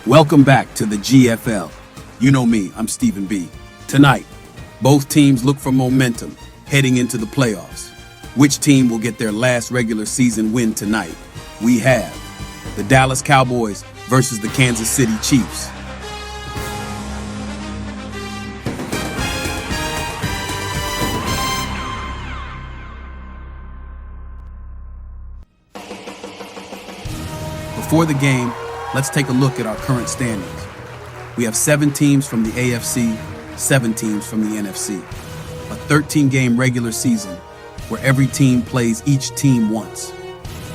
Welcome back to the GFL. You know me, I'm Stephen B. Tonight, both teams look for momentum heading into the playoffs. Which team will get their last regular season win tonight? We have the Dallas Cowboys versus the Kansas City Chiefs. Before the game, let's take a look at our current standings. We have 7 teams from the AFC, 7 teams from the NFC. A 13-game regular season where every team plays each team once.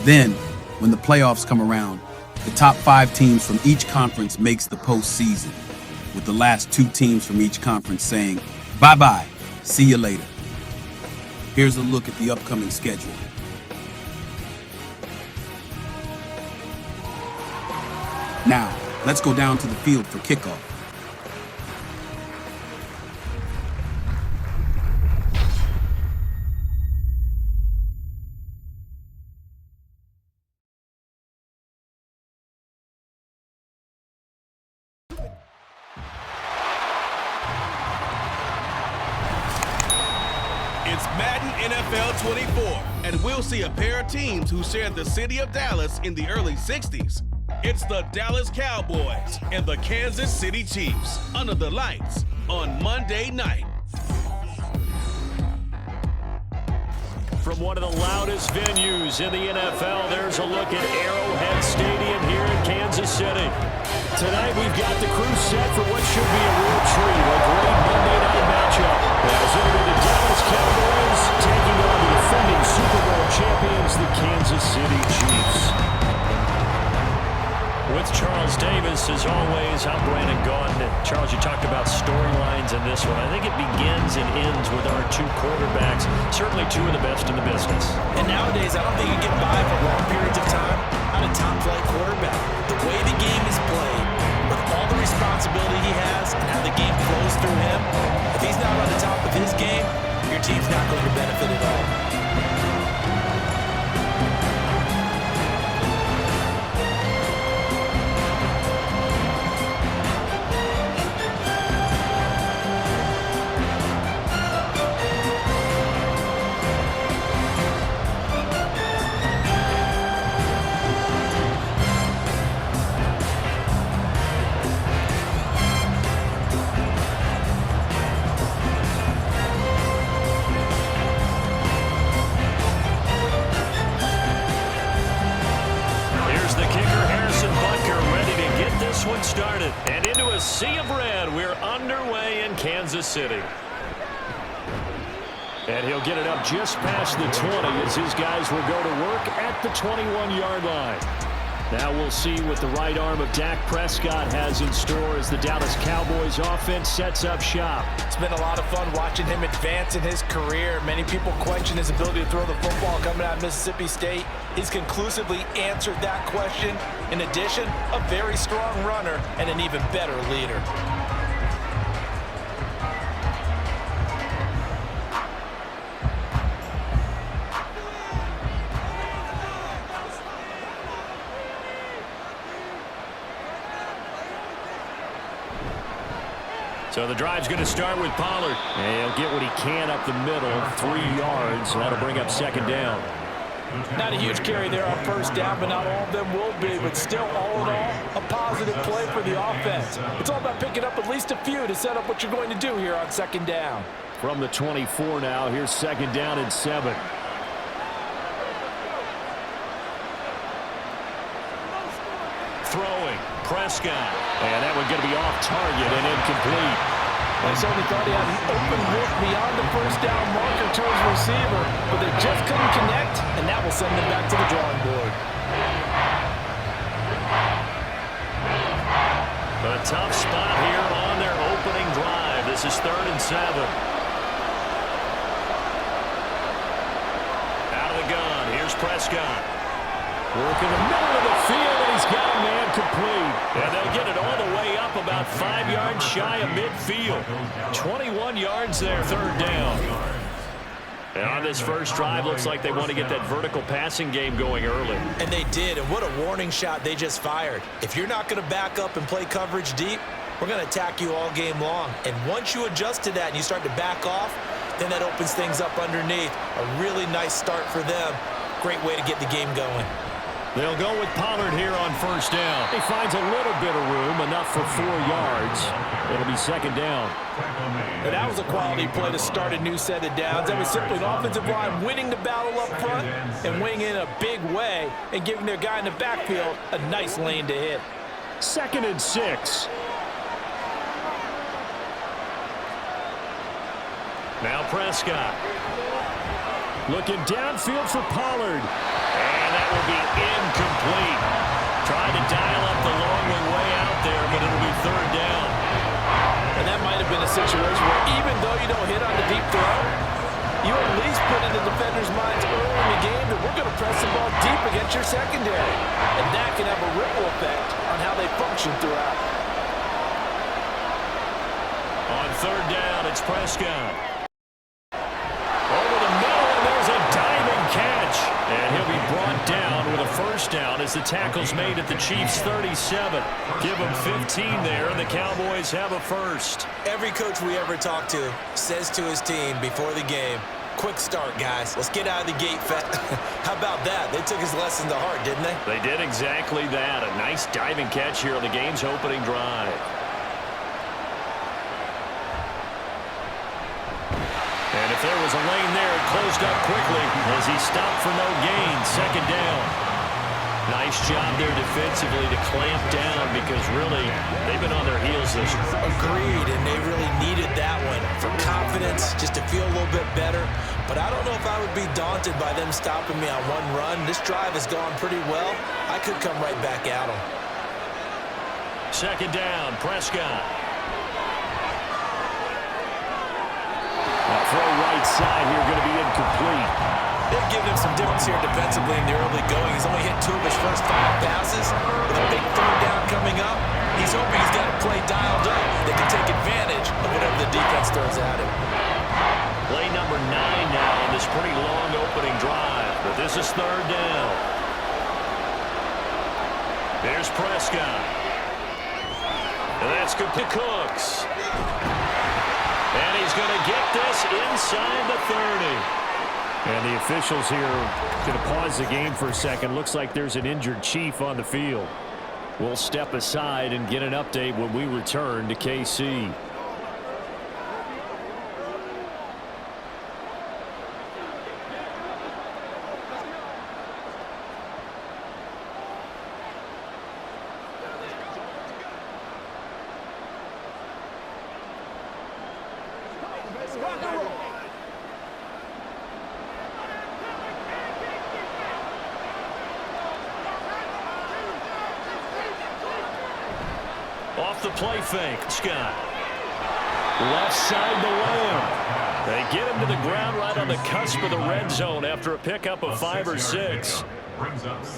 Then, when the playoffs come around, the top 5 teams from each conference makes the postseason, with the last 2 teams from each conference saying, bye-bye, see you later. Here's a look at the upcoming schedule. Now, let's go down to the field for kickoff. It's Madden NFL 24, and we'll see a pair of teams who shared the city of Dallas in the early 60s. It's the Dallas Cowboys and the Kansas City Chiefs under the lights on Monday night. From one of the loudest venues in the NFL, there's a look at Arrowhead Stadium here in Kansas City. Tonight we've got the crew set for what should be a real treat, a great Monday night matchup. As it'll be the Dallas Cowboys taking on the defending Super Bowl champions, the Kansas City Chiefs. With Charles Davis, as always, I'm Brandon Gaudin. Charles, you talked about storylines in this one. I think it begins and ends with our 2 quarterbacks, certainly 2 of the best in the business. And nowadays, I don't think you get by for long periods of time on a top-flight quarterback. The way the game is played, with all the responsibility he has and how the game flows through him, if he's not on the top of his game, your team's not going to benefit at all. One started, and into a sea of red, we're underway in Kansas City. And he'll get it up just past the 20 as his guys will go to work at the 21-yard line. Now we'll see what the right arm of Dak Prescott has in store as the Dallas Cowboys offense sets up shop. It's been a lot of fun watching him advance in his career. Many people question his ability to throw the football coming out of Mississippi State. He's conclusively answered that question. In addition, a very strong runner and an even better leader. So the drive's going to start with Pollard. And he'll get what he can up the middle, 3 yards. That'll bring up 2nd down. Not a huge carry there on 1st down, but not all of them will be. But still, all in all, a positive play for the offense. It's all about picking up at least a few to set up what you're going to do here on 2nd down. From the 24 now, here's 2nd down and 7. Throwing, Prescott. And that one going to be off target and incomplete. I certainly thought he had an open look beyond the 1st down marker to his receiver, but they just couldn't connect, and that will send them back to the drawing board. A tough spot here on their opening drive. This is 3rd and 7. Out of the gun, here's Prescott. Working the middle of the field, and he's got a man complete. And they'll get it all the way up about 5 yards shy of midfield. 21 yards there, 3rd down. And on this first drive, looks like they want to get that vertical passing game going early. And they did, and what a warning shot they just fired. If you're not going to back up and play coverage deep, we're going to attack you all game long. And once you adjust to that and you start to back off, then that opens things up underneath. A really nice start for them. Great way to get the game going. They'll go with Pollard here on first down. He finds a little bit of room, enough for 4 yards. It'll be second down. And that was a quality play to start a new set of downs. That was simply an offensive line winning the battle up front and winning in a big way and giving their guy in the backfield a nice lane to hit. 2nd and 6. Now Prescott. Looking downfield for Pollard. And that will be incomplete. Trying to dial up the long way out there, but it'll be 3rd down. And that might have been a situation where even though you don't hit on the deep throw, you at least put in the defender's minds early in the game that we're going to press the ball deep against your secondary. And that can have a ripple effect on how they function throughout. On 3rd down, it's Prescott. Over the middle, and there's a diving catch. And he'll be brought down with a first down as the tackle's made at the Chiefs' 37. Give them 15 there, and the Cowboys have a first. Every coach we ever talk to says to his team before the game, quick start, guys. Let's get out of the gate fast. How about that? They took his lesson to heart, didn't they? They did exactly that. A nice diving catch here on the game's opening drive. And if there was a lane there, it closed up quickly as he stopped for no gain. 2nd down. Nice job there defensively to clamp down because really they've been on their heels this year. Agreed, and they really needed that one for confidence, just to feel a little bit better. But I don't know if I would be daunted by them stopping me on one run. This drive has gone pretty well. I could come right back at them. 2nd down, Prescott. Throw right side here, going to be incomplete. They've given him some difference here defensively in the early going. He's only hit 2 of his first 5 passes. With a big 3rd down coming up, he's hoping he's got a play dialed up that can take advantage of whatever the defense throws at him. Play number 9 now on this pretty long opening drive. But this is 3rd down. There's Prescott. And that's good to Cooks. And he's going to get this inside the 30. And the officials here going to pause the game for a second. Looks like there's an injured Chief on the field. We'll step aside and get an update when we return to KC. Off the play fake, Scott. Left side to Lamb. They get him to the ground right on the cusp of the red zone after a pickup of 5 or 6.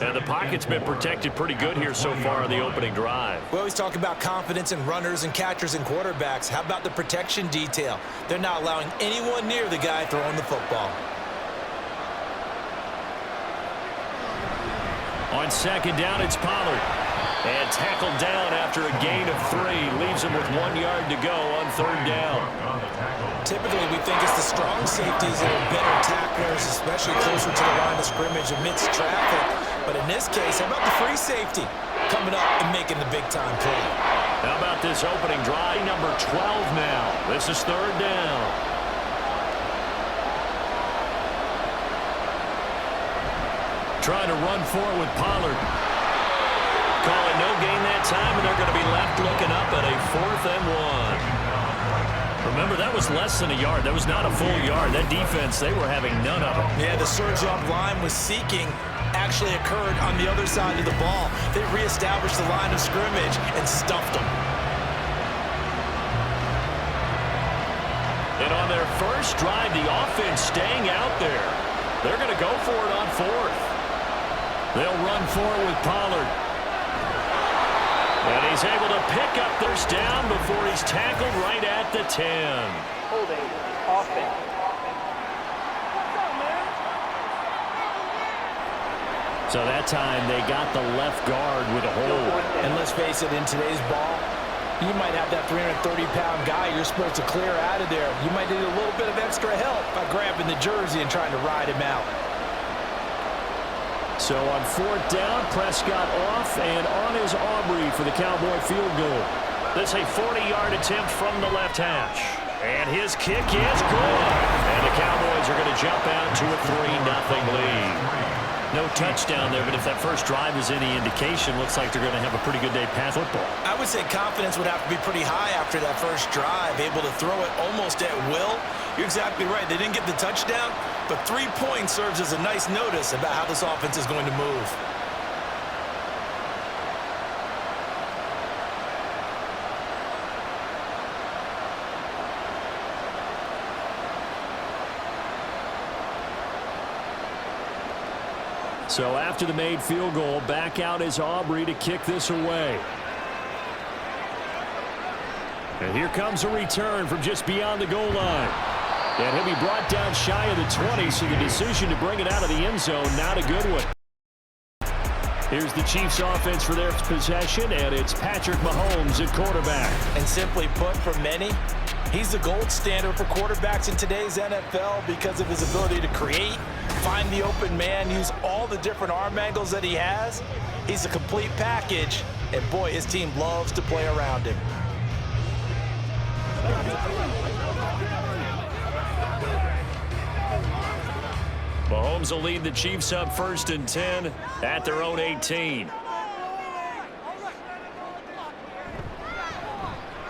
And the pocket's been protected pretty good here so far on the opening drive. We always talk about confidence in runners and catchers and quarterbacks. How about the protection detail? They're not allowing anyone near the guy throwing the football. On 2nd down, it's Pollard. And tackled down after a gain of 3. Leaves him with 1 yard to go on 3rd down. Typically, we think it's the strong safeties that are better tacklers, especially closer to the line of scrimmage amidst traffic. But in this case, how about the free safety coming up and making the big-time play? How about this opening drive? Number 12 now. This is 3rd down. Trying to run for it with Pollard. Calling no gain that time, and they're going to be left looking up at a 4th and 1. Remember, that was less than a yard. That was not a full yard. That defense, they were having none of it. Yeah, the surge up line was seeking actually occurred on the other side of the ball. They reestablished the line of scrimmage and stuffed them. And on their first drive, the offense staying out there. They're going to go for it on 4th. They'll run for it with Pollard. And he's able to pick up first down before he's tackled right at the 10. Holding offense. So that time they got the left guard with a hold. And let's face it, in today's ball, you might have that 330-pound guy you're supposed to clear out of there. You might need a little bit of extra help by grabbing the jersey and trying to ride him out. So on 4th down, Prescott off and on is Aubrey for the Cowboy field goal. This is a 40-yard attempt from the left hash. And his kick is good. And the Cowboys are going to jump out to a 3-0 lead. No touchdown there, but if that first drive is any indication, looks like they're going to have a pretty good day pass football. I would say confidence would have to be pretty high after that first drive, able to throw it almost at will. You're exactly right. They didn't get the touchdown, but 3 points serves as a nice notice about how this offense is going to move. So after the made field goal, back out is Aubrey to kick this away. And here comes a return from just beyond the goal line. And he'll be brought down shy of the 20, so the decision to bring it out of the end zone, not a good one. Here's the Chiefs offense for their possession, and it's Patrick Mahomes at quarterback. And simply put, for many, he's the gold standard for quarterbacks in today's NFL because of his ability to create, find the open man, use all the different arm angles that he has. He's a complete package, and boy, his team loves to play around him. Mahomes will lead the Chiefs up 1st and 10 at their own 18.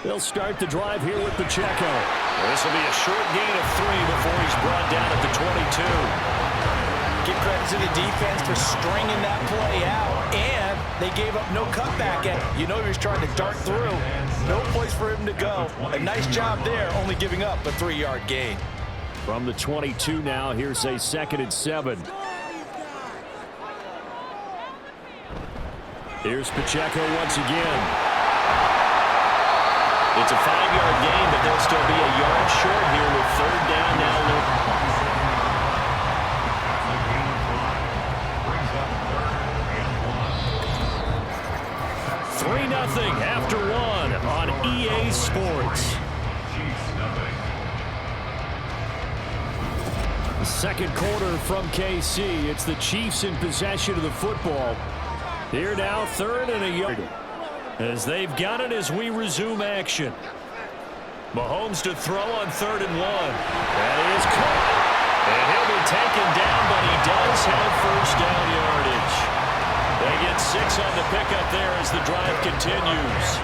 They'll start the drive here with Pacheco. This will be a short gain of 3 before he's brought down at the 22. Give credit to the defense for stringing that play out, and they gave up no cutback. You know he was trying to dart through. No place for him to go. A nice job there, only giving up a 3-yard gain. From the 22 now, here's a 2nd and 7. Here's Pacheco once again. It's a 5-yard gain, but they'll still be a yard short here with 3rd down now. 3-0 after 1 on EA Sports. The second quarter from KC. It's the Chiefs in possession of the football. Here now, 3rd and a yard. As they've got it as we resume action. Mahomes to throw on 3rd and 1. That is caught. And he'll be taken down, but he does have 1st down yardage. They get 6 on the pickup there as the drive continues.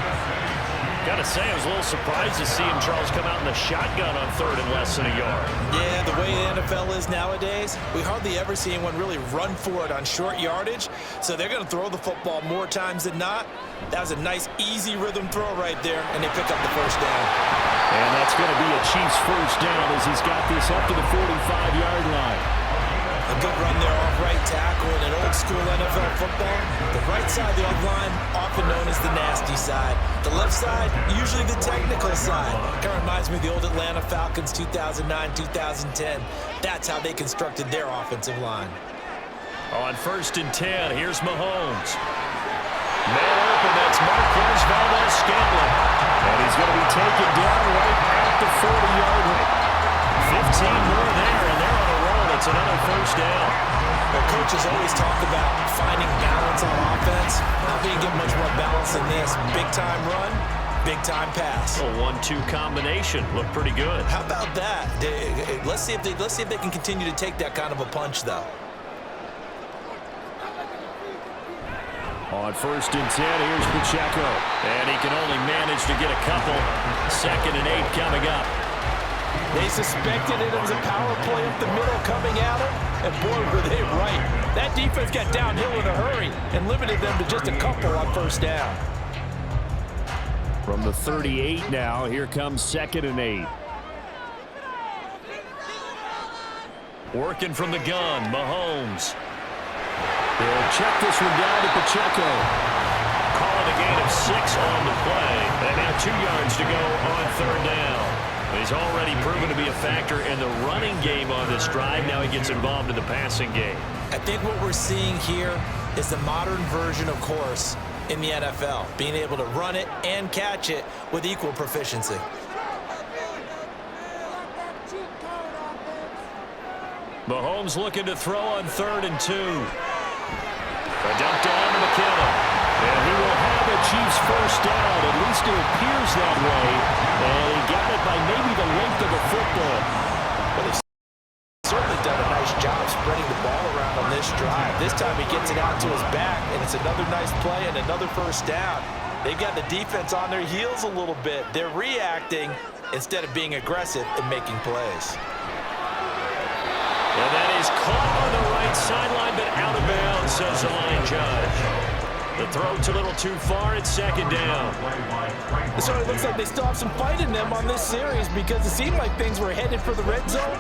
Gotta say, I was a little surprised to see him, Charles, come out in the shotgun on 3rd and less than a yard. Yeah, the way the NFL is nowadays, we hardly ever see anyone really run for it on short yardage. So they're going to throw the football more times than not. That was a nice, easy rhythm throw right there, and they pick up the 1st down. And that's going to be a Chiefs 1st down as he's got this up to the 45-yard line. A good run there off right tackle in an old-school NFL football. The right side of the line, often known as the nasty side. The left side, usually the technical side. Kind of reminds me of the old Atlanta Falcons 2009-2010. That's how they constructed their offensive line. On 1st and 10, here's Mahomes. Man open, that's Marquez Valdes-Scantling. And he's going to be taken down right at the 40-yard line. 15 more there, and they're on a roll. It's another 1st down. Well, coaches always talk about finding balance on offense. How can you get much more balance than this? Big-time run, big-time pass. A 1-2 combination. Looked pretty good. How about that? Let's see if they can continue to take that kind of a punch, though. On 1st and 10, here's Pacheco. And he can only manage to get a couple. 2nd and 8 coming up. They suspected it was a power play up the middle coming at him, and boy, were they right. That defense got downhill in a hurry and limited them to just a couple on 1st down. From the 38 now, here comes 2nd and 8. Working from the gun, Mahomes. They'll check this one down to Pacheco. Calling a gain of 6 on the play. And now 2 yards to go on 3rd down. He's already proven to be a factor in the running game on this drive. Now he gets involved in the passing game. I think what we're seeing here is the modern version, of course, in the NFL, being able to run it and catch it with equal proficiency. Mahomes looking to throw on 3rd and 2. A dump down to McKinnon. And he will have a Chiefs first down. At least it appears that way. And he got it by maybe the length of the football. Well, they've certainly done a nice job spreading the ball around on this drive. This time he gets it out to his back, and it's another nice play and another first down. They've got the defense on their heels a little bit. They're reacting instead of being aggressive and making plays. And that is caught on the right sideline, but out of bounds, says the line judge. The throw a little too far. It's 2nd down. So it looks like they still have some fight in them on this series because it seemed like things were headed for the red zone.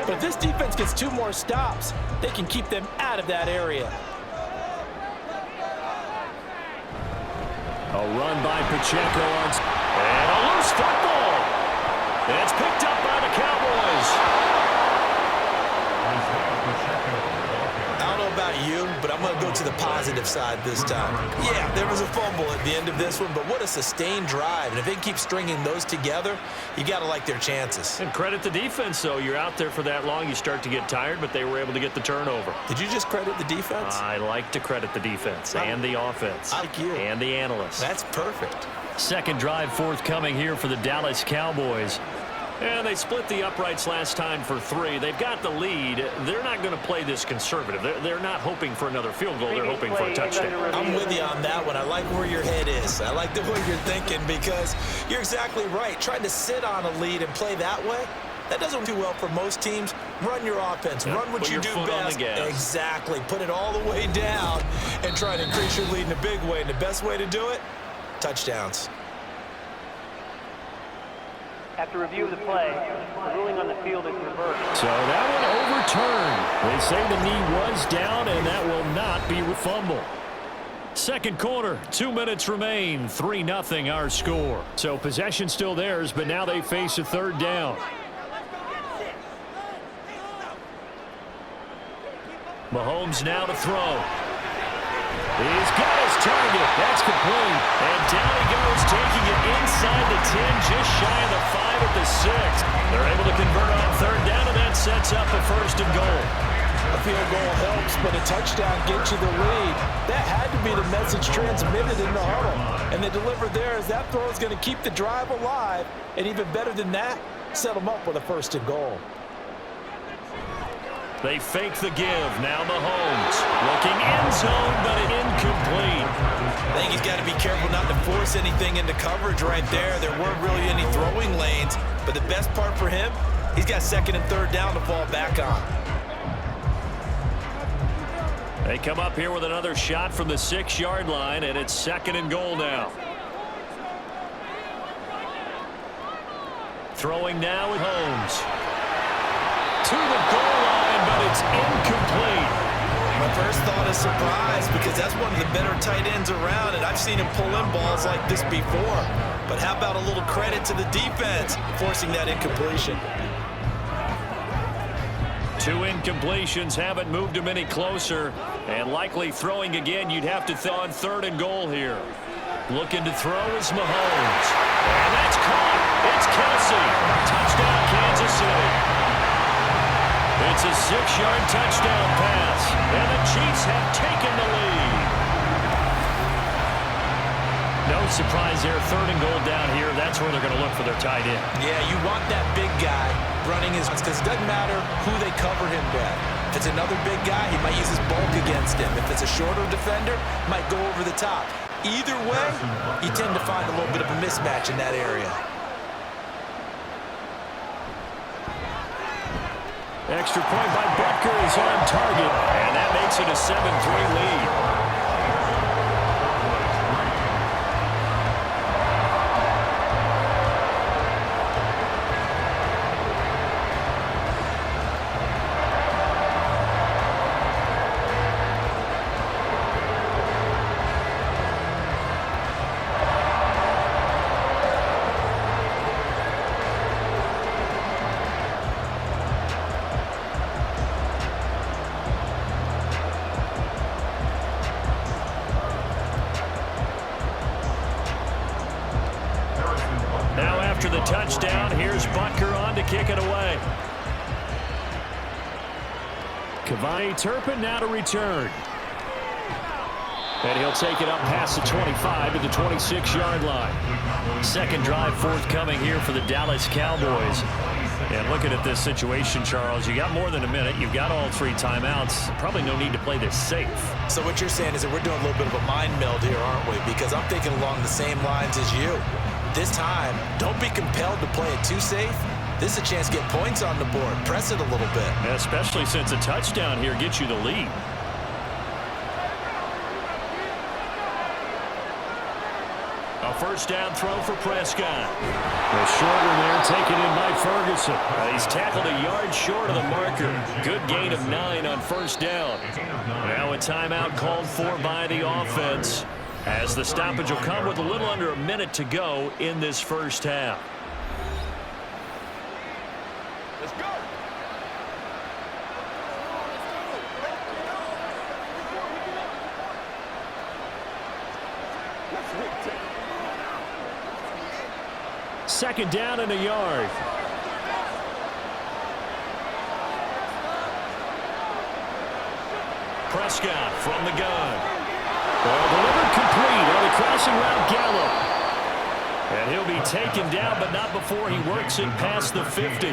But if this defense gets 2 more stops, they can keep them out of that area. A run by Pacheco and a loose football. It's picked up by the Cowboys. I don't know about you, but I'm going to go to the positive side this time. Yeah, there was a fumble at the end of this one, but what a sustained drive. And if they keep stringing those together, you got to like their chances. And credit the defense, though. You're out there for that long, you start to get tired, but they were able to get the turnover. Did you just credit the defense? I like to credit the defense and the offense. I like you. And the analysts. That's perfect. 2nd drive forthcoming here for the Dallas Cowboys. And they split the uprights last time for 3. They've got the lead. They're not going to play this conservative. They're not hoping for another field goal. They're hoping for a touchdown. I'm with you on that one. I like where your head is. I like the way you're thinking because you're exactly right. Trying to sit on a lead and play that way, that doesn't do well for most teams. Run your offense. Yep. Run what you do best. Exactly. Put it all the way down and try to increase your lead in a big way. And the best way to do it, touchdowns. After review of the play, the ruling on the field is reversed. So that one overturned. They say the knee was down, and that will not be a fumble. 2nd quarter, 2 minutes remain. 3-0 our score. So possession still theirs, but now they face a 3rd down. Mahomes now to throw. He's got his target. That's complete. And down he goes, taking it inside the 10, just shy of the 5 at the 6. They're able to convert on 3rd down, and that sets up a 1st and goal. A field goal helps, but a touchdown gets you the lead. That had to be the message transmitted in the huddle. And they delivered there as that throw is going to keep the drive alive. And even better than that, set them up with a 1st and goal. They fake the give. Now Mahomes looking end zone, but incomplete. I think he's got to be careful not to force anything into coverage right there. There weren't really any throwing lanes, but the best part for him, he's got 2nd and 3rd down to fall back on. They come up here with another shot from the 6-yard line, and it's 2nd and goal now. Throwing now with Holmes. To the goal line, but it's incomplete. My first thought is surprise because that's one of the better tight ends around, and I've seen him pull in balls like this before. But how about a little credit to the defense forcing that incompletion? 2 incompletions haven't moved him any closer, and likely throwing again. You'd have to throw on 3rd and goal here. Looking to throw is Mahomes, and that's caught. It's Kelsey. Touchdown, Kansas City. It's a 6-yard touchdown pass, and the Chiefs have taken the lead. No surprise there, 3rd and goal down here. That's where they're going to look for their tight end. Yeah, you want that big guy running his – because it doesn't matter who they cover him with. If it's another big guy, he might use his bulk against him. If it's a shorter defender, might go over the top. Either way, you tend to find a little bit of a mismatch in that area. Extra point by Butker is on target, and that makes it a 7-3 lead. after the touchdown. Here's Butker on to kick it away. Kavani Turpin now to return. And he'll take it up past the 25 to the 26-yard line. Second drive forthcoming here for the Dallas Cowboys. And looking at this situation, Charles, you got more than a minute. You've got all 3 timeouts. Probably no need to play this safe. So what you're saying is that we're doing a little bit of a mind meld here, aren't we? Because I'm thinking along the same lines as you. This time, don't be compelled to play it too safe. This is a chance to get points on the board. Press it a little bit. Especially since a touchdown here gets you the lead. A first down throw for Prescott. The short one there taken in by Ferguson. He's tackled a yard short of the marker. Good gain of 9 on first down. Now a timeout called for by the offense, as the stoppage will come with a little under a minute to go in this first half. Let's go. Second down and a yard. Prescott from the gun. Ball delivered complete on the crossing route Gallup. And he'll be taken down, but not before he works it past the 50.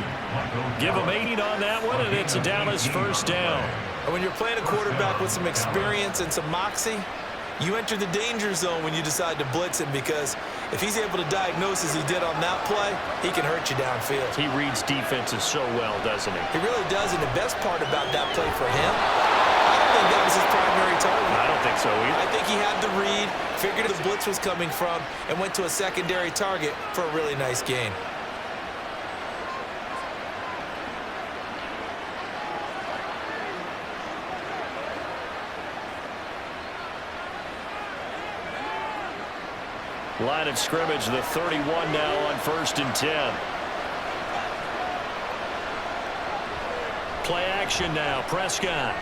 Give him 8 on that one, and it's a Dallas first down. And when you're playing a quarterback with some experience and some moxie, you enter the danger zone when you decide to blitz him, because if he's able to diagnose as he did on that play, he can hurt you downfield. He reads defenses so well, doesn't he? He really does, and the best part about that play for him, I don't think that was his primary target. I don't think so either. I think he had the read, figured the blitz was coming from, and went to a secondary target for a really nice gain. Line of scrimmage, the 31 now on 1st and 10. Play action now. Prescott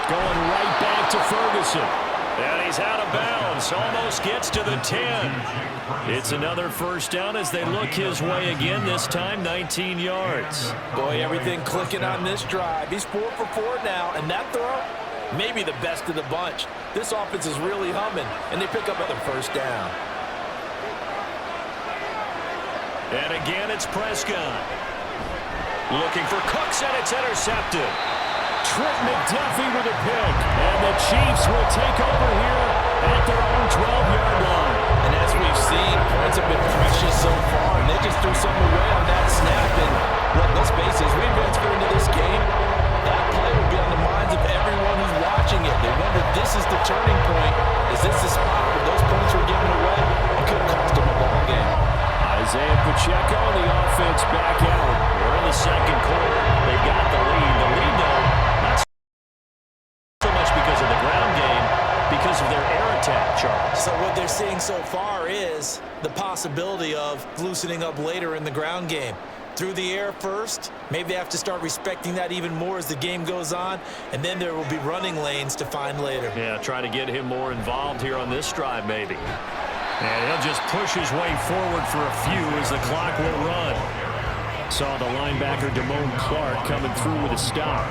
going right back to Ferguson. And he's out of bounds. Almost gets to the 10. It's another first down as they look his way again, this time 19 yards. Boy, everything clicking on this drive. He's 4 for 4 now, and that throw, maybe the best of the bunch. This offense is really humming, and they pick up another first down. And again, it's Prescott. Looking for Cooks, and it's intercepted. Trent McDuffie with a pick. And the Chiefs will take over here at their own 12-yard line. And as we've seen, points have been precious so far, and they just threw something away on that snap. And look, let's face it, as we advance into this game, that play will be on the minds of everyone who's watching it. They wonder, this is the turning point. Is this the spot where those points were given away? It could have cost them a ball game. Isaiah Pacheco, the offense back out. We're in the second quarter. They've got the lead. The lead, though, not so much because of the ground game, because of their air attack, Charles. So what they're seeing so far is the possibility of loosening up later in the ground game. Through the air first, maybe they have to start respecting that even more as the game goes on, and then there will be running lanes to find later. Yeah, try to get him more involved here on this drive, maybe. And he'll just push his way forward for a few as the clock will run. Saw the linebacker Damone Clark coming through with a stop.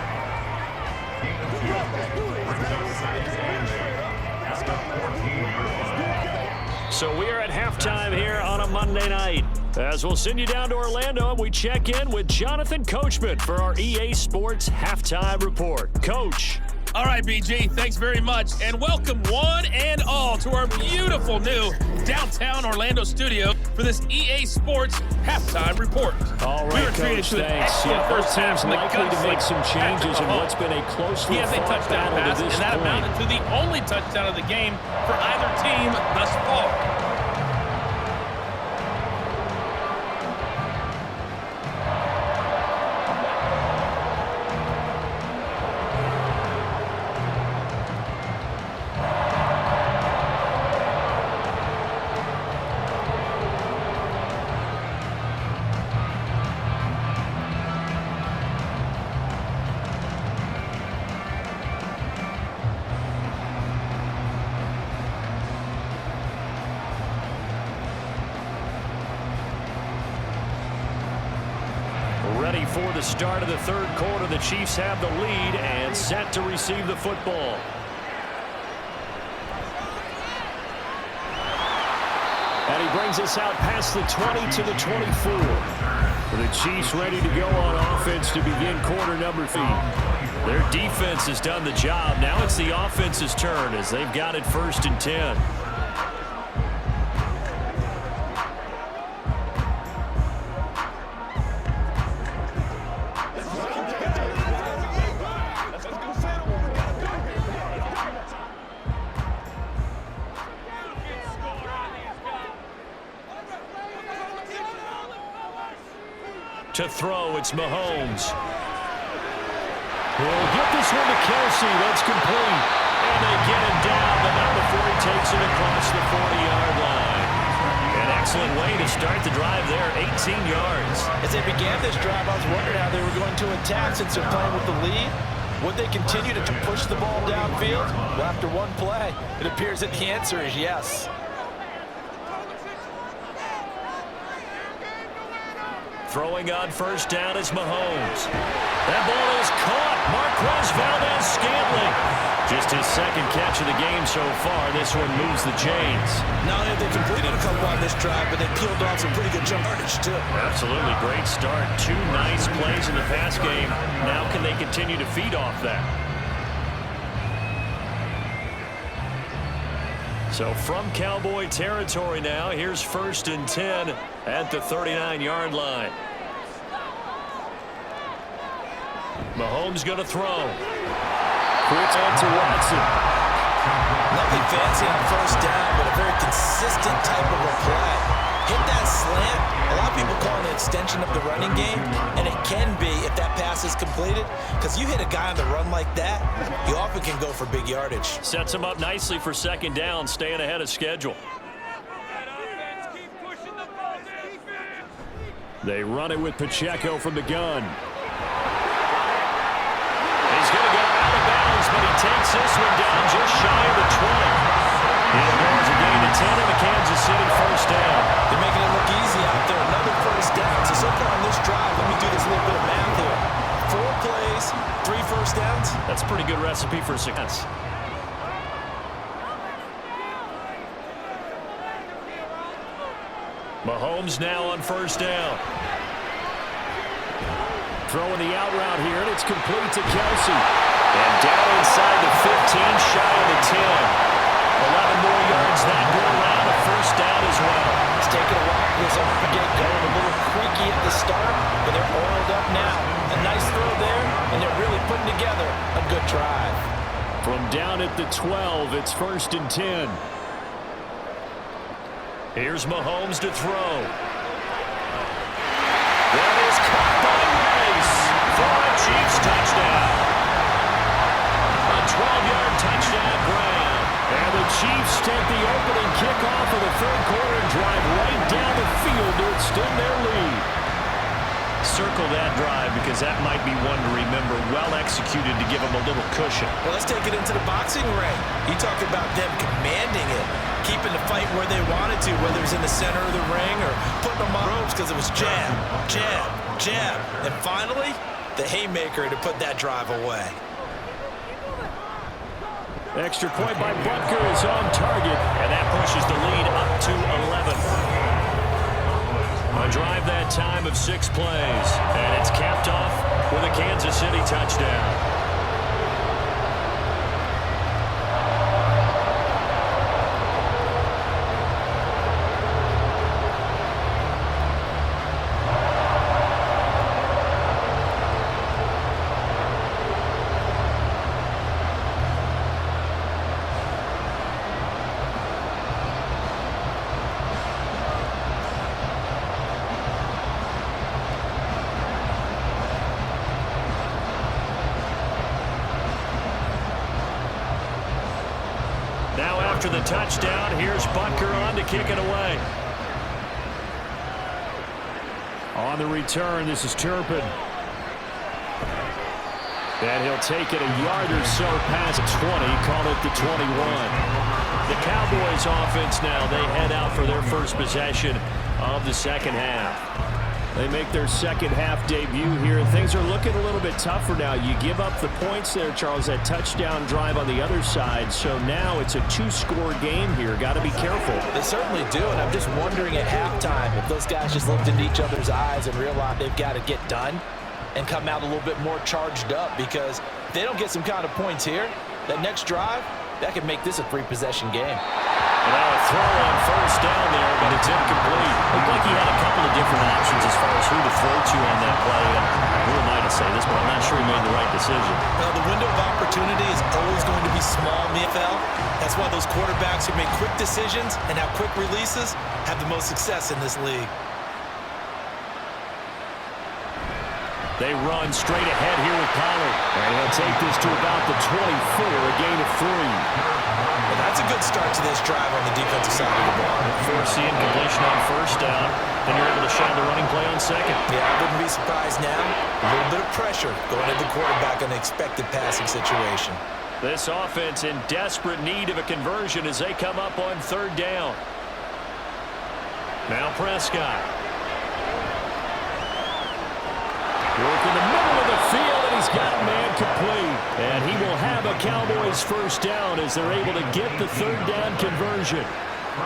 So we are at halftime here on a Monday night, as we'll send you down to Orlando and we check in with Jonathan Coachman for our EA Sports Halftime Report. Coach. All right, BG, thanks very much, and welcome one and all to our beautiful new downtown Orlando studio for this EA Sports Halftime Report. All right, Coach, thanks. Yeah, both teams likely to make some changes in what's been a closely fought battle pass, to this and that point. amounted to the only touchdown of the game for either team thus far. Ready for the start of the third quarter. The Chiefs have the lead and set to receive the football. And he brings us out past the 20 to the 24. The Chiefs ready to go on offense to begin quarter number 3. Their defense has done the job. Now it's the offense's turn as they've got it 1st and 10. To throw, it's Mahomes. He'll get this one to Kelsey. That's complete. And they get him down, but not before he takes it across the 40-yard line. An excellent way to start the drive there, 18 yards. As they began this drive, I was wondering how they were going to attack since they're playing with the lead. Would they continue to push the ball downfield? Well, after one play, it appears that the answer is yes. Throwing on 1st down is Mahomes. That ball is caught. Marquez Valdez-Scantling. Just his 2nd catch of the game so far. This one moves the chains. Not only have they completed a couple on this drive, but they peeled off some pretty good jump yardage, too. Absolutely great start. 2 nice plays in the pass game. Now can they continue to feed off that? So from Cowboy territory now, here's 1st and 10 at the 39-yard line. Mahomes going to throw. Quick on to Watson. Nothing fancy on 1st down, but a very consistent type of a play. Hit that slant. A lot of people call it an extension of the running game, and it can be if that pass is completed, because you hit a guy on the run like that, you often can go for big yardage. Sets him up nicely for 2nd down, staying ahead of schedule. They run it with Pacheco from the gun. He's going to go out of bounds, but he takes this one down just shy of the 20. It goes a gain of 10 in the Kansas City 1st down. They're making it look easy out there. Another 1st down. So far on this drive, let me do this little bit of math here. 4 plays, 3 1st downs. That's a pretty good recipe for success. Mahomes now on 1st down. Throwing the out route here, and it's complete to Kelsey. And down inside the 15, shy of the 10. 11 more yards that go around, a 1st down as well. It's taken a while for this off the get going. A little creaky at the start, but they're oiled up now. A nice throw there, and they're really putting together a good drive. From down at the 12, it's 1st and 10. Here's Mahomes to throw. That is caught by Rice for a Chiefs touchdown. A 12-yard touchdown grab. And the Chiefs take the opening kickoff of the 3rd quarter and drive right down the field to extend their lead. Circle that drive because that might be one to remember. Well executed to give them a little cushion. Well, let's take it into the boxing ring. You talk about them commanding it, keeping the fight where they wanted to, whether it's in the center of the ring or putting them on ropes because it was jab, jab, jab. And finally, the haymaker to put that drive away. Extra point by Butker is on target, and that pushes the lead up to 11. A drive that time of 6 plays, and it's capped off with a Kansas City touchdown. Now after the touchdown, here's Butker on to kick it away. On the return, this is Turpin. And he'll take it a yard or so past 20, call it the 21. The Cowboys offense now, they head out for their first possession of the second half. They make their second half debut here. Things are looking a little bit tougher now. You give up the points there, Charles, that touchdown drive on the other side. So now it's a two-score game here. Got to be careful. They certainly do, and I'm just wondering at halftime if those guys just looked into each other's eyes and realized they've got to get done and come out a little bit more charged up, because if they don't get some kind of points here, that next drive, that could make this a three-possession game. Now a throw on first down there, but it's incomplete. Looked like he had a couple of different options as far as who to throw to on that play. And who am I to say this, but I'm not sure he made the right decision. Well, the window of opportunity is always going to be small in the NFL. That's why those quarterbacks who make quick decisions and have quick releases have the most success in this league. They run straight ahead here with Pollard. And he'll take this to about the 24, a gain of 3. Well, that's a good start to this drive on the defensive side of the ball. Force the incompletion on first down. Then you're able to shine the running play on second. Yeah, I wouldn't be surprised now. A little bit of pressure going at the quarterback on an expected passing situation. This offense in desperate need of a conversion as they come up on third down. Now Prescott. Work in the middle of the field, and he's got a man complete. And he will have a Cowboys first down as they're able to get the third down conversion.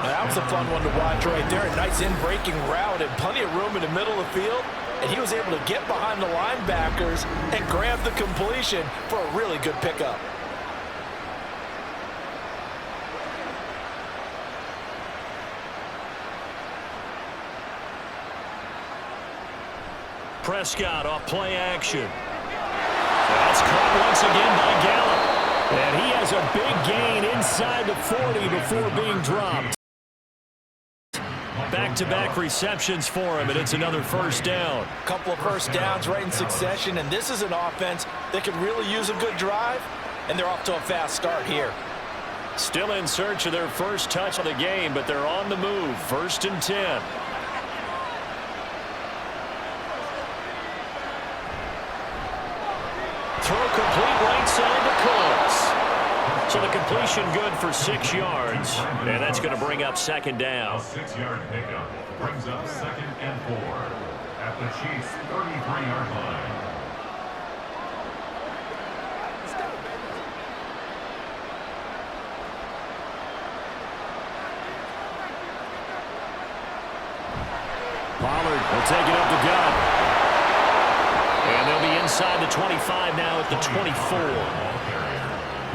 That was a fun one to watch right there. A nice in-breaking route and plenty of room in the middle of the field. And he was able to get behind the linebackers and grab the completion for a really good pickup. Prescott off play action. That's caught once again by Gallup. And he has a big gain inside the 40 before being dropped. Back-to-back receptions for him, and it's another first down. A couple of first downs right in succession, and this is an offense that could really use a good drive, and they're off to a fast start here. Still in search of their first touch of the game, but they're on the move. 1st and 10. Throw complete right side to Cooks. So the completion good for 6 yards. And that's going to bring up second down. A 6-yard pickup brings up 2nd and 4 at the Chiefs' 33-yard line. Pollard will take it up the gut. And they'll be inside the 25 now at the 24.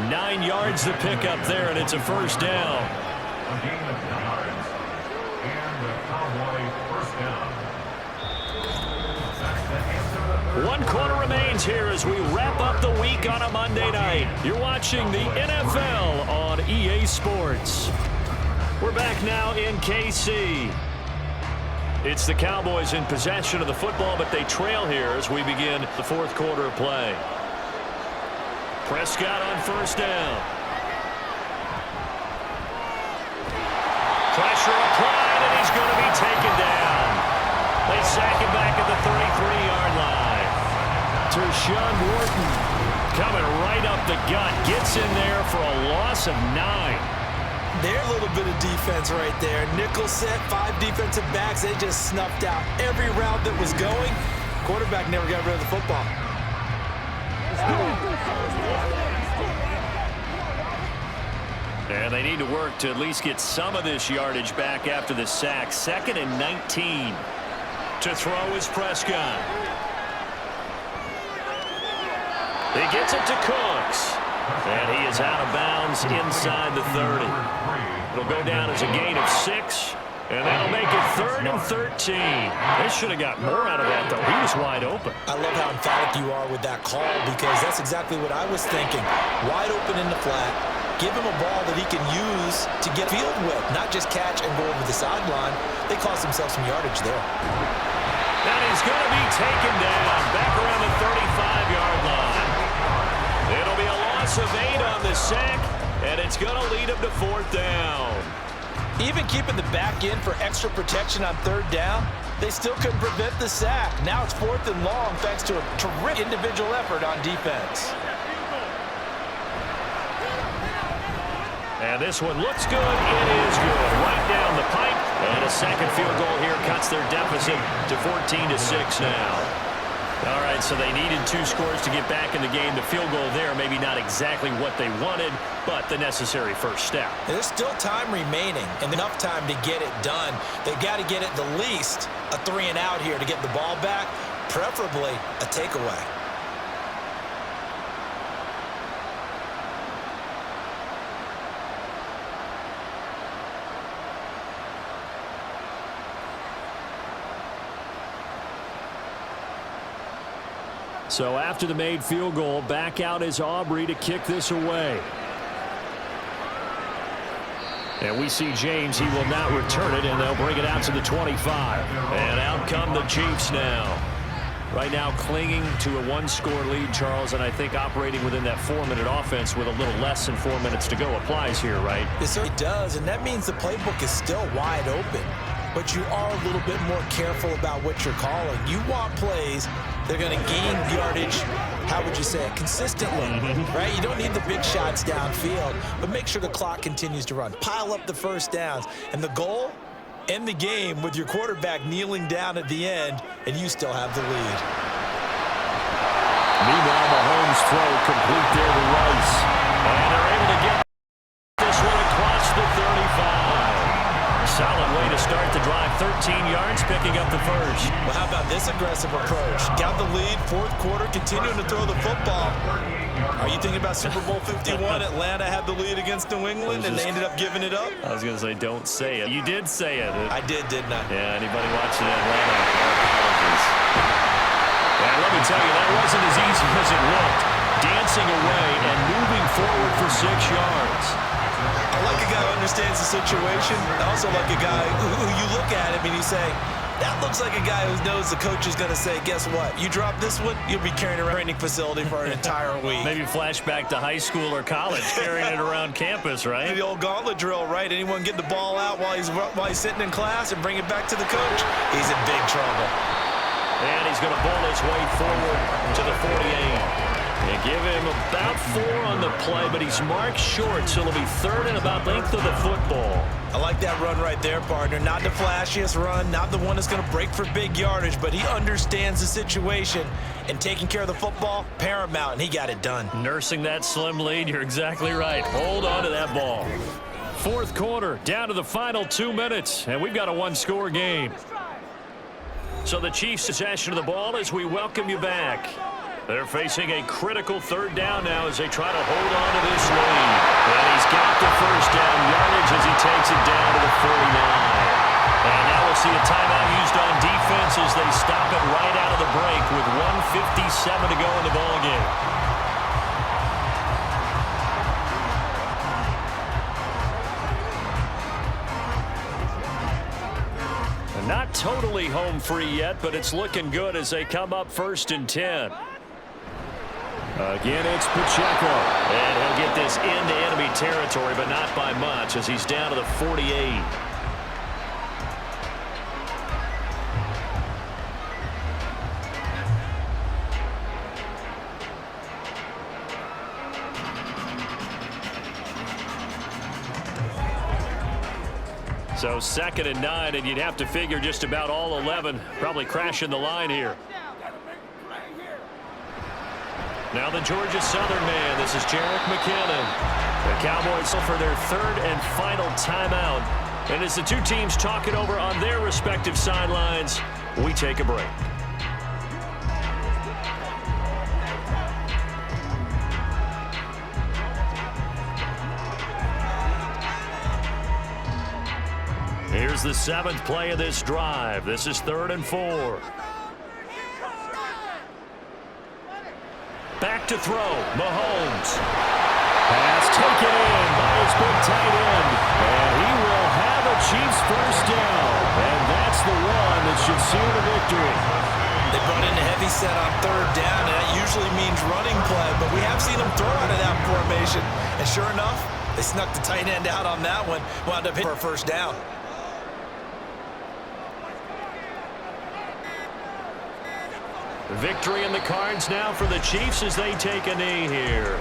9 yards to pick up there, and it's a first down. A gain of 9 yards. And the Cowboy first down. 1 quarter remains here as we wrap up the week on a Monday night. You're watching the NFL on EA Sports. We're back now in KC. It's the Cowboys in possession of the football, but they trail here as we begin the 4th quarter of play. Prescott on first down. Pressure applied, and he's going to be taken down. They sack him back at the 33-yard line. Tershawn Wharton coming right up the gut. Gets in there for a loss of 9. Their little bit of defense right there. Nickel set, 5 defensive backs. They just snuffed out every route that was going. Quarterback never got rid of the football. And they need to work to at least get some of this yardage back after the sack. 2nd and 19. To throw is Prescott. He gets it to Cooks. And he is out of bounds inside the 30. It'll go down as a gain of 6. And that'll make it 3rd and 13. They should have got more out of that, though. He was wide open. I love how emphatic you are with that call, because that's exactly what I was thinking. Wide open in the flat. Give him a ball that he can use to get field with, not just catch and go over the sideline. They cost themselves some yardage there. That is going to be taken down back around the 35-yard line. It'll be a loss of 8 on the sack, and it's going to lead him to 4th down. Even keeping the back in for extra protection on 3rd down, they still couldn't prevent the sack. Now it's 4th and long thanks to a terrific individual effort on defense. And this one looks good. It is good. Right down the pipe. And a second field goal here coming. cuts their deficit to 14-6 now. All right, so they needed 2 scores to get back in the game. The field goal there, maybe not exactly what they wanted, but the necessary first step. There's still time remaining and enough time to get it done. They've got to get at the least a 3-and-out here to get the ball back, preferably a takeaway. So after the made field goal, back out is Aubrey to kick this away. And we see James. He will not return it, and they'll bring it out to the 25. And out come the Chiefs now. Right now clinging to a 1-score lead, Charles, and I think operating within that 4-minute offense with a little less than 4 minutes to go applies here, right? It certainly does, and that means the playbook is still wide open. But you are a little bit more careful about what you're calling. You want plays they're going to gain yardage, how would you say it, consistently, right? You don't need the big shots downfield, but make sure the clock continues to run. Pile up the first downs. And the goal, end the game with your quarterback kneeling down at the end, and you still have the lead. Meanwhile, Mahomes' throw complete there to Rice. And they're able to get this one across the 35. Solid way to start the drive. 13 yards, picking up the first. Well, how about this aggressive approach? Got the lead, 4th quarter, continuing to throw the football. Are you thinking about Super Bowl 51? Atlanta had the lead against New England, and they ended up giving it up? I was going to say, don't say it. You did say it. I did, didn't I? Yeah, anybody watching Atlanta, apologies. And let me tell you, that wasn't as easy as it looked. Dancing away and moving forward for 6 yards. I like a guy who understands the situation. I also like a guy who you look at him and you say, that looks like a guy who knows the coach is going to say, guess what? You drop this one, you'll be carrying around a training facility for an entire week. Maybe flashback to high school or college, carrying it around campus, right? The old gauntlet drill, right? Anyone get the ball out while he's sitting in class and bring it back to the coach? He's in big trouble. And he's going to bowl his way forward to the 48. They give him about 4 on the play, but he's marked short, so it'll be 3rd and about length of the football. I like that run right there, partner. Not the flashiest run, not the one that's going to break for big yardage, but he understands the situation, and taking care of the football, paramount, and he got it done. Nursing that slim lead, you're exactly right. Hold on to that ball. 4th quarter, down to the final 2 minutes, and we've got a 1-score game. So the Chiefs' possession of the ball as we welcome you back. They're facing a critical 3rd down now as they try to hold on to this lead. And he's got the first down yardage as he takes it down to the 49. And now we'll see a timeout used on defense as they stop it right out of the break with 1:57 to go in the ballgame. Not totally home free yet, but it's looking good as they come up 1st and 10. Again, it's Pacheco. And he'll get this into enemy territory, but not by much as he's down to the 48. So 2nd and 9, and you'd have to figure just about all 11 probably crashing the line here. Now the Georgia Southern man, this is Jerick McKinnon. The Cowboys for their 3rd and final timeout. And as the two teams talk it over on their respective sidelines, we take a break. Here's the 7th play of this drive. This is 3rd and 4. Back to throw, Mahomes. Pass taken in by his big tight end. And he will have a Chiefs first down. And that's the one that should seal the victory. They brought in a heavy set on 3rd down, and that usually means running play. But we have seen them throw out of that formation. And sure enough, they snuck the tight end out on that one. Wound up hitting for a first down. Victory in the cards now for the Chiefs as they take a knee here.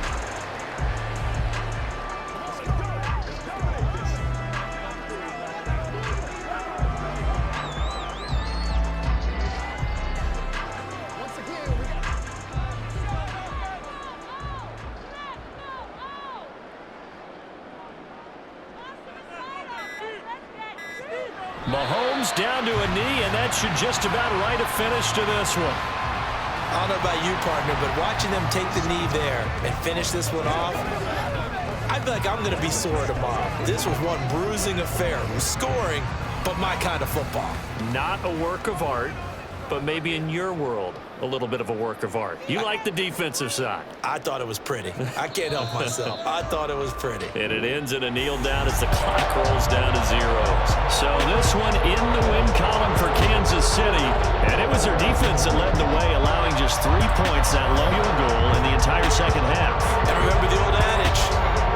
Mahomes down to a knee, and that should just about write a finish to this one. I don't know about you, partner, but watching them take the knee there and finish this one off, I feel like I'm going to be sore tomorrow. This was one bruising affair. It was scoring, but my kind of football. Not a work of art, but maybe in your world, a little bit of a work of art. You like the defensive side. I thought it was pretty. I can't help myself. I thought it was pretty. And it ends in a kneel down as the clock rolls down to zeros. So this one in the win column for Kansas City. And it was their defense that led the way, allowing just 3 points, that lone field goal in the entire second half. And remember the old adage,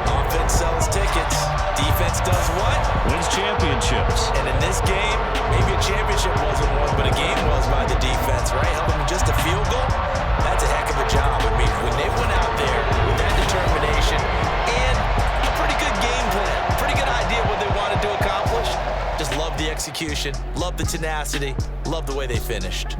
offense sells tickets. Defense does what? Wins championships. And in this game, maybe a championship wasn't won, but a game was by the defense, right? Helping them just a field goal. That's a heck of a job. I mean, when they went out there with that determination and a pretty good game plan, pretty good idea what they wanted to accomplish, just love the execution, love the tenacity, love the way they finished.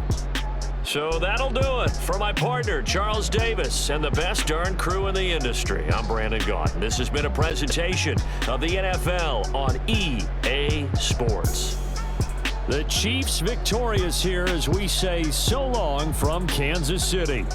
So that'll do it for my partner, Charles Davis, and the best darn crew in the industry. I'm Brandon Gaudin. This has been a presentation of the NFL on EA Sports. The Chiefs victorious here as we say so long from Kansas City.